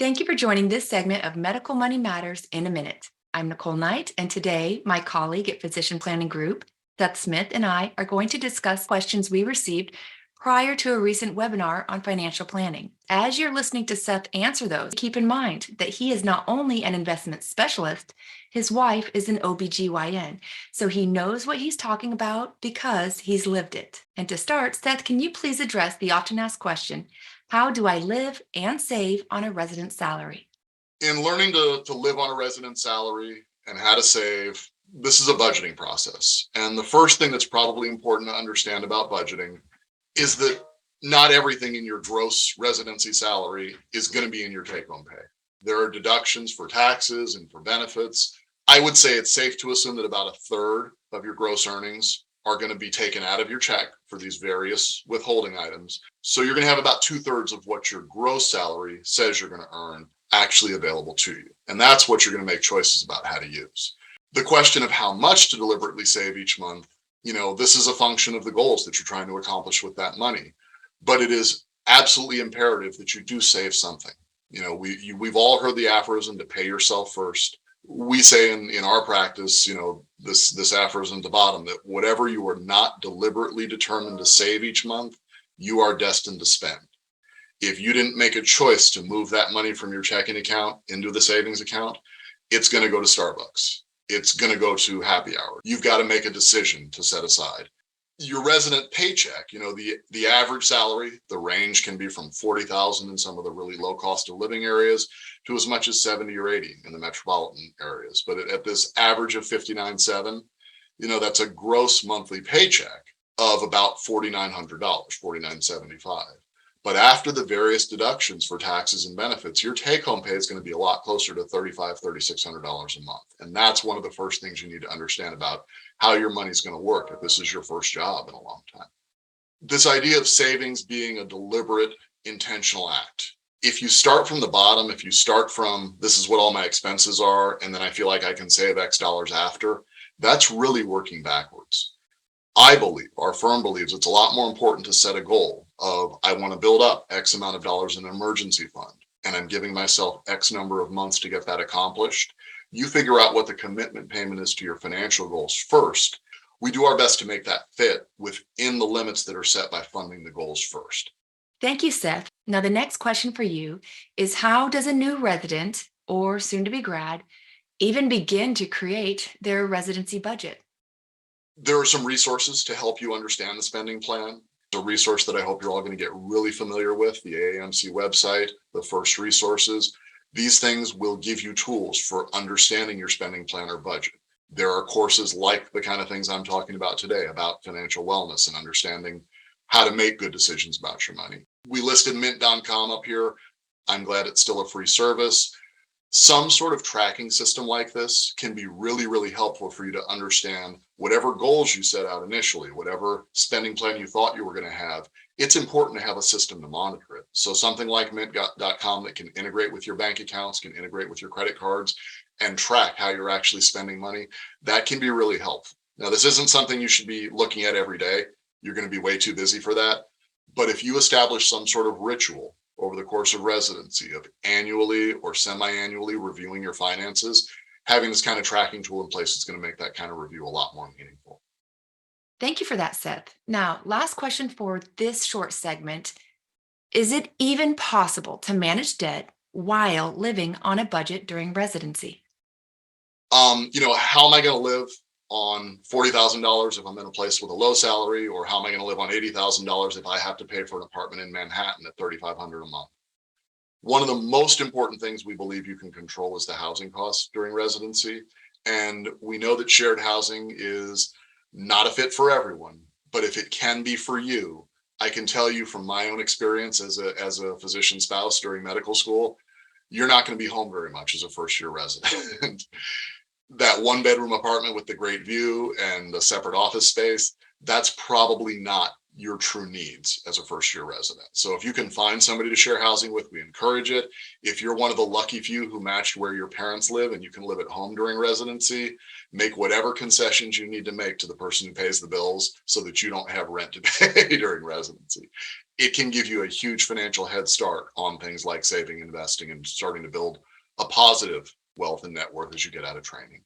Thank you for joining this segment of Medical Money Matters in a Minute. I'm Nicole Knight, and today my colleague at Physician Planning Group, Seth Smith, and I are going to discuss questions we received prior to a recent webinar on financial planning. As you're listening to Seth answer those, keep in mind that he is not only an investment specialist, his wife is an OBGYN, so he knows what he's talking about because he's lived it. And to start, Seth, can you please address the often asked question, how do I live and save on a resident salary? In learning to live on a resident salary and how to save, this is a budgeting process. And the first thing that's probably important to understand about budgeting is that not everything in your gross residency salary is going to be in your take-home pay. There are deductions for taxes and for benefits. I would say it's safe to assume that about a third of your gross earnings are going to be taken out of your check for these various withholding items. So you're going to have about 2/3 of what your gross salary says you're going to earn actually available to you. And that's what you're going to make choices about how to use. The question of how much to deliberately save each month, this is a function of the goals that you're trying to accomplish with that money. But it is absolutely imperative that you do save something. We've all heard the aphorism to pay yourself first. We say in our practice, this aphorism at the bottom, that whatever you are not deliberately determined to save each month, you are destined to spend. If you didn't make a choice to move that money from your checking account into the savings account, it's going to go to Starbucks. It's going to go to happy hour. You've got to make a decision to set aside. Your resident paycheck, the average salary, the range can be from 40,000 in some of the really low cost of living areas to as much as 70 or 80 in the metropolitan areas. But at this average of 59.7, that's a gross monthly paycheck of about $4,900, $4,975. But after the various deductions for taxes and benefits, your take-home pay is going to be a lot closer to $3,500, $3,600 a month. And that's one of the first things you need to understand about how your money is going to work if this is your first job in a long time. This idea of savings being a deliberate, intentional act. If you start from the bottom, if you start from this is what all my expenses are, and then I feel like I can save X dollars after, that's really working backwards. I believe, our firm believes, it's a lot more important to set a goal of I want to build up X amount of dollars in an emergency fund, and I'm giving myself X number of months to get that accomplished. You figure out what the commitment payment is to your financial goals first. We do our best to make that fit within the limits that are set by funding the goals first. Thank you, Seth. Now, the next question for you is, how does a new resident or soon-to-be grad even begin to create their residency budget? There are some resources to help you understand the spending plan. A resource that I hope you're all going to get really familiar with, the AAMC website, the first resources. These things will give you tools for understanding your spending plan or budget. There are courses like the kind of things I'm talking about today about financial wellness and understanding how to make good decisions about your money. We listed mint.com up here. I'm glad it's still a free service. Some sort of tracking system like this can be really, really helpful for you to understand whatever goals you set out initially, whatever spending plan you thought you were going to have. It's important to have a system to monitor it. So something like mint.com that can integrate with your bank accounts, can integrate with your credit cards, and track how you're actually spending money, that can be really helpful. Now, this isn't something you should be looking at every day. You're going to be way too busy for that. But if you establish some sort of ritual over the course of residency of annually or semi-annually reviewing your finances, having this kind of tracking tool in place is going to make that kind of review a lot more meaningful. Thank you for that, Seth. Now, last question for this short segment. Is it even possible to manage debt while living on a budget during residency? How am I going to live on $40,000 if I'm in a place with a low salary, or how am I going to live on $80,000 if I have to pay for an apartment in Manhattan at $3,500 a month? One of the most important things we believe you can control is the housing costs during residency. And we know that shared housing is not a fit for everyone, but if it can be for you, I can tell you from my own experience as a physician spouse during medical school, you're not going to be home very much as a first-year resident. That one-bedroom apartment with the great view and the separate office space, that's probably not your true needs as a first year resident. So if you can find somebody to share housing with, we encourage it. If you're one of the lucky few who matched where your parents live and you can live at home during residency, make whatever concessions you need to make to the person who pays the bills so that you don't have rent to pay during residency. It can give you a huge financial head start on things like saving, investing, and starting to build a positive wealth and net worth as you get out of training.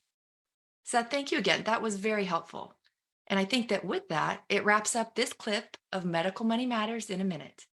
Seth, thank you again. That was very helpful. And I think that with that, it wraps up this clip of Medical Money Matters in a Minute.